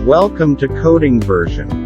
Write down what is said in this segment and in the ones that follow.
Welcome to Coding Version.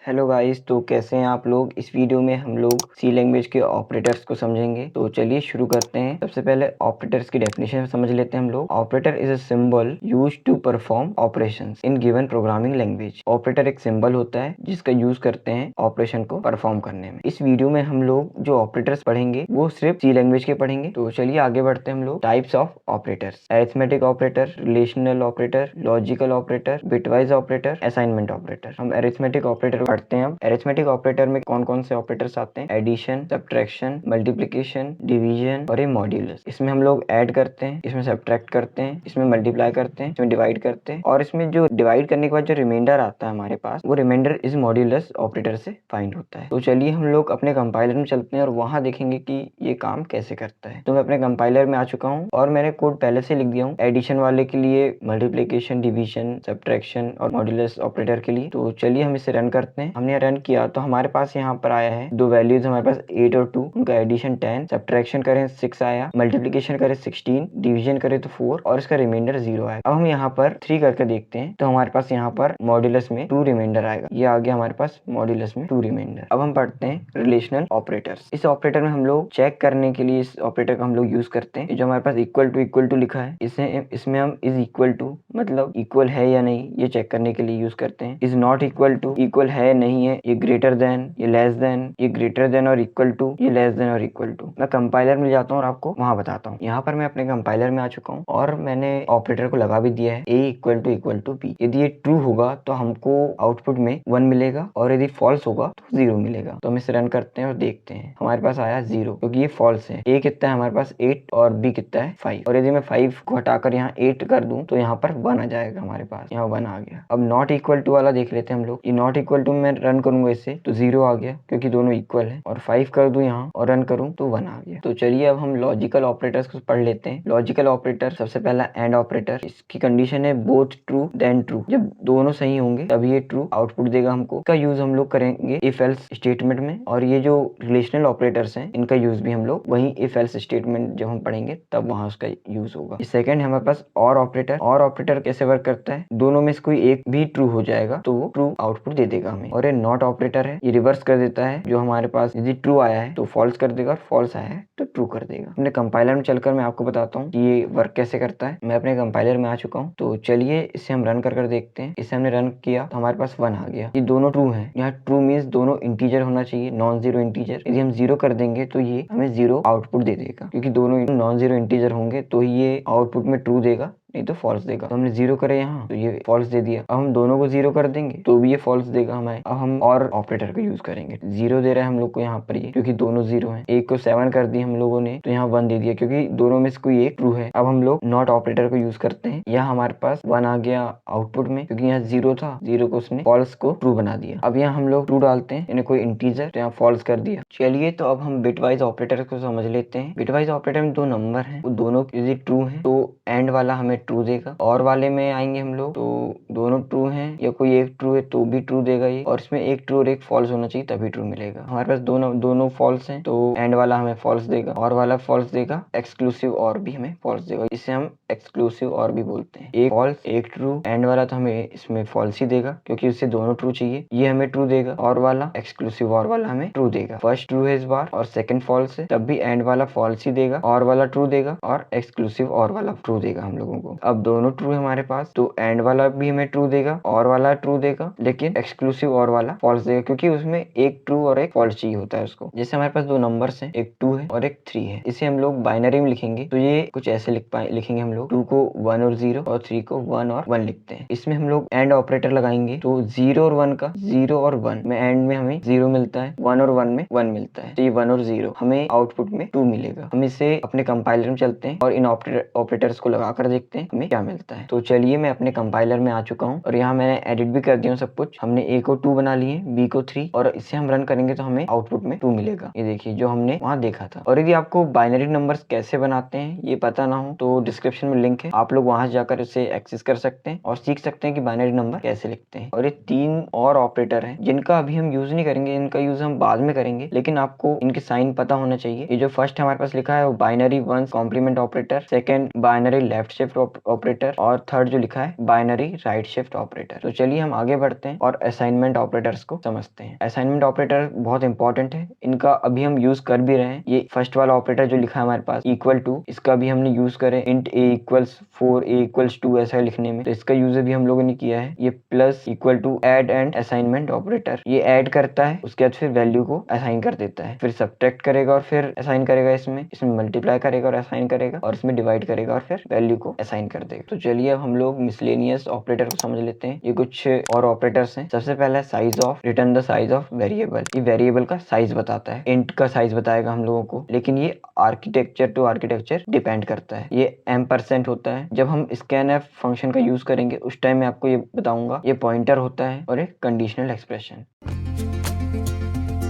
Hello guys, तो कैसे हैं आप लोग। इस वीडियो में हम लोग सी लैंग्वेज के ऑपरेटर्स को समझेंगे। तो चलिए शुरू करते हैं। सबसे पहले ऑपरेटर्स की डेफिनेशन समझ लेते हैं हम लोग। Operator is a symbol used to perform operations in given programming language. Operator एक सिंबल होता है जिसका यूज करते हैं ऑपरेशन को परफॉर्म करने में। इस वीडियो में हम लोग जो ऑपरेटर्स पढ़ेंगे वो सिर्फ सी लैंग्वेज के पढ़ेंगे। तो चलिए आगे बढ़ते हैं हम लोग। Types of operators: arithmetic operator, relational operator, logical operator, bitwise operator, assignment operator. हम अरिथमेटिक ऑपरेटर पढ़ते हैं। अब अरिथमेटिक ऑपरेटर में कौन कौन से ऑपरेटर्स आते हैं? एडिशन, सब्ट्रैक्शन, मल्टीप्लिकेशन, डिवीजन और ये मॉड्यूलस। इसमें हम लोग ऐड करते हैं, इसमें सब्ट्रैक्ट करते हैं, इसमें मल्टीप्लाई करते हैं, इसमें डिवाइड करते हैं, और इसमें जो डिवाइड करने के बाद जो रिमाइंडर आता है हमारे पास, वो रिमाइंडर इस मॉड्यूलस ऑपरेटर से फाइंड होता है। तो चलिए हम लोग अपने कंपाइलर में चलते हैं और वहां देखेंगे कि ये काम कैसे करता है। तो मैं अपने कंपाइलर में आ चुका हूँ और मैंने कोड पहले से लिख दिया हूँ। एडिशन वाले के लिए मल्टीप्लिकेशन, डिवीजन, सब्ट्रैक्शन और मॉड्यूलस ऑपरेटर के लिए। तो चलिए हम इसे रन करते हैं। हमने रन किया तो हमारे पास यहाँ पर आया है दो वैल्यूज हमारे पास 8 और 2, उनका एडिशन 10, सब्ट्रैक्शन करें 6 आया, मल्टीप्लिकेशन करें 16, डिवीजन करें तो 4 और इसका रिमाइंडर 0 आया। अब हम यहाँ पर 3 करके देखते हैं तो हमारे पास यहाँ पर मॉड्यूलस में 2 रिमाइंडर आएगा। ये आ गया हमारे पास मॉड्यूलस में 2 रिमाइंडर। अब हम पढ़ते हैं रिलेशनल ऑपरेटर्स। इस ऑपरेटर में हम लोग चेक करने के लिए इस ऑपरेटर का हम लोग यूज करते हैं। जो हमारे पास इक्वल टू लिखा है, इसमें हम इज इक्वल टू मतलब इक्वल है या नहीं ये चेक करने के लिए यूज करते हैं। Is not equal to equal है नहीं है, ये ग्रेटर देन, ये लेस देन, ये ग्रेटर देन और इक्वल टू, ये लेस देन और इक्वल टू। मैं कंपाइलर में जाता हूँ और आपको वहां बताता हूँ। यहाँ पर मैं अपने कंपाइलर में आ चुका हूँ और मैंने ऑपरेटर को लगा भी दिया है a इक्वल टू b। यदि ये ट्रू होगा तो हमको आउटपुट में 1 मिलेगा और यदि फॉल्स होगा तो 0 मिलेगा। तो हम इसे रन करते हैं और देखते हैं। हमारे पास आया 0 क्योंकि ये फॉल्स है। a कितना है हमारे पास 8 और b कितना है 5, और यदि मैं 5 को हटाकर यहाँ 8 कर दूं तो यहाँ पर 1 आ जाएगा। हमारे पास यहाँ 1 आ गया। अब नॉट इक्वल टू वाला देख लेते हैं हम लोग। ये नॉट इक्वल टू मैं रन करूंगा इससे तो 0 आ गया क्योंकि दोनों इक्वल है, और 5 कर दूं यहाँ और रन करूं तो 1 आ गया। तो चलिए अब हम लॉजिकल ऑपरेटर्स को पढ़ लेते हैं। लॉजिकल ऑपरेटर सबसे पहला एंड ऑपरेटर। इसकी कंडीशन है बोथ ट्रू देन ट्रू। जब दोनों सही होंगे तभी ये ट्रू आउटपुट देगा हमको। इसका यूज हम लोग करेंगे इफ एल्स स्टेटमेंट में, और ये जो रिलेशनल ऑपरेटर्स हैं इनका यूज भी हम लोग वही इफ एल्स स्टेटमेंट जब हम पढ़ेंगे तब वहां उसका यूज होगा। सेकंड है हमारे पास और ऑपरेटर। और ऑपरेटर कैसे वर्क करता है? दोनों में से कोई एक भी ट्रू हो जाएगा तो वो ट्रू आउटपुट दे देगा हमें। और ये नॉट ऑपरेटर है, ये रिवर्स कर देता है। जो हमारे पास यदि ट्रू आया है तो फॉल्स कर देगा और फॉल्स आया है तो ट्रू कर देगा। अपने कंपाइलर में चलकर मैं आपको बताता हूँ कि ये वर्क कैसे करता है। मैं अपने कंपाइलर में आ चुका हूँ तो चलिए इसे हम रन कर देखते हैं। इसे हमने रन किया तो हमारे पास 1 आ गया। ये दोनों ट्रू है। यहाँ ट्रू मीन्स दोनों इंटीजर होना चाहिए, नॉन जीरो इंटीजर। यदि हम 0 कर देंगे तो ये हमें 0 आउटपुट दे देगा, क्योंकि दोनों नॉन जीरो इंटीजर होंगे तो ये आउटपुट में ट्रू देगा, नहीं तो फॉल्स देगा। तो हमने 0 करे यहाँ तो ये फॉल्स दे दिया। अब हम दोनों को 0 कर देंगे तो भी ये फॉल्स देगा हमें। अब हम और ऑपरेटर का यूज करेंगे। 0 दे रहा है हम लोग को यहाँ पर ये, क्योंकि दोनों 0 हैं। एक को 7 कर दी हम लोगों ने तो यहाँ 1 दे दिया, क्योंकि दोनों में से कोई एक ट्रू है। अब हम लोग नॉट ऑपरेटर को यूज करते हैं। यहाँ हमारे पास 1 आ गया आउटपुट में, क्योंकि यहाँ 0 था, 0 को उसने फॉल्स को ट्रू बना दिया। अब यहाँ हम लोग ट्रू डालते हैं, यानी कोई इंटीजर, तो यहाँ फॉल्स कर दिया। चलिए तो अब हम बिटवाइज ऑपरेटर को समझ लेते हैं। बिटवाइज ऑपरेटर में 2 नंबर है, वो दोनों यदि ट्रू है तो एंड वाला हमें ट्रू देगा। और वाले में आएंगे हम लोग तो दोनों ट्रू हैं या कोई एक ट्रू है तो भी ट्रू देगा ये, और इसमें एक ट्रू और एक फॉल्स होना चाहिए तभी ट्रू मिलेगा। हमारे पास दोनों फॉल्स हैं तो एंड वाला हमें फॉल्स देगा, और वाला फॉल्स देगा, एक्सक्लूसिव और भी हमें फॉल्स देगा। इसे हम एक्सक्लूसिव और भी बोलते हैं। एक फॉल्स एक ट्रू, एंड वाला तो हमें इसमें फॉल्स ही देगा क्योंकि उससे दोनों ट्रू चाहिए, ये हमें ट्रू देगा। और वाला एक्सक्लूसिव और वाला हमें ट्रू देगा। फर्स्ट ट्रू है इस बार और सेकंड फॉल्स है, तब भी एंड वाला फॉल्स ही देगा, और वाला ट्रू देगा और एक्सक्लूसिव और वाला ट्रू देगा हम लोगों को। अब दोनों ट्रू है हमारे पास तो एंड वाला भी हमें ट्रू देगा और वाला ट्रू देगा, लेकिन एक्सक्लूसिव और वाला फॉल्स देगा, क्योंकि उसमें एक ट्रू और एक फॉल्स चाहिए होता है उसको। जैसे हमारे पास 2 नंबर्स हैं, एक 2 है और एक 3 है। इसे हम लोग बाइनरी में लिखेंगे तो ये कुछ ऐसे लिखेंगे हम लोग। 2 को 1 और 0 और 3 को 1 और 1 लिखते हैं। इसमें हम लोग एंड ऑपरेटर लगाएंगे तो 0 और 1 का, 0 और 1 में एंड में हमें 0 मिलता है, 1 और 1 में 1 मिलता है, तो ये 1 और 0 हमें आउटपुट में 2 मिलेगा। हम इसे अपने कंपाइलर में चलते हैं और इन ऑपरेटर्स को लगाकर देखते हैं हमें क्या मिलता है। तो चलिए मैं अपने कंपाइलर में आ चुका हूँ और यहाँ मैंने एडिट भी कर दिया सब कुछ। हमने A को 2 बना लिए, B को 3, और इसे हम रन करेंगे तो हमें आउटपुट में 2 मिलेगा। ये देखिए जो हमने वहाँ देखा था। और यदि आपको बाइनरी नंबर्स कैसे बनाते हैं ये पता ना हो तो डिस्क्रिप्शन में लिंक है, आप लोग वहां जाकर इसे एक्सेस कर सकते हैं और सीख सकते हैं कि बाइनरी नंबर कैसे लिखते हैं। और ये 3 और ऑपरेटर हैं जिनका अभी हम यूज नहीं करेंगे, इनका यूज हम बाद में करेंगे, लेकिन आपको इनके साइन पता होना चाहिए। ये जो फर्स्ट हमारे पास लिखा है वो binary one's complement operator, second binary binary left shift operator और थर्ड जो लिखा है बाइनरी राइट शिफ्ट ऑपरेटर। तो चलिए हम आगे बढ़ते हैं और असाइनमेंट ऑपरेटर्स को समझते हैं। असाइनमेंट ऑपरेटर बहुत इंपॉर्टेंट है, इनका अभी हम यूज कर भी रहे हैं। ये फर्स्ट वाला ऑपरेटर जो लिखा है हमारे पास इक्वल टू, इसका भी हमने यूज करे int a equals 4 a equals 2 ऐसा लिखने में, तो इसका यूज भी हम लोगों ने किया है। ये plus equal to add and assignment operator, ये ऐड करता है, उसके बाद फिर वैल्यू को असाइन कर देता है, फिर सब्ट्रैक्ट करेगा और फिर असाइन करेगा, इसमें मल्टीप्लाई करेगा और असाइन करेगा, और इसमें डिवाइड करेगा और फिर वैल्यू को असाइन कर देगा। तो चलिए अब हम लोग मिसलेनियस ऑपरेटर को समझ लेते हैं। ये कुछ और ऑपरेटर्स हैं। सबसे पहला size of, return the size of variable. ये वेरिएबल का साइज बताता है, इंट का साइज बताएगा हम लोगों को, लेकिन ये आर्किटेक्चर टू आर्किटेक्चर डिपेंड करता है। ये एम्परसेंट होता है। जब हम स्कैनएफ फंक्शन का यूज करेंगे उस टाइम मैं आपको ये बताऊंगा। ये पॉइंटर होता है और एक conditional expression.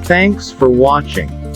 Thanks for watching.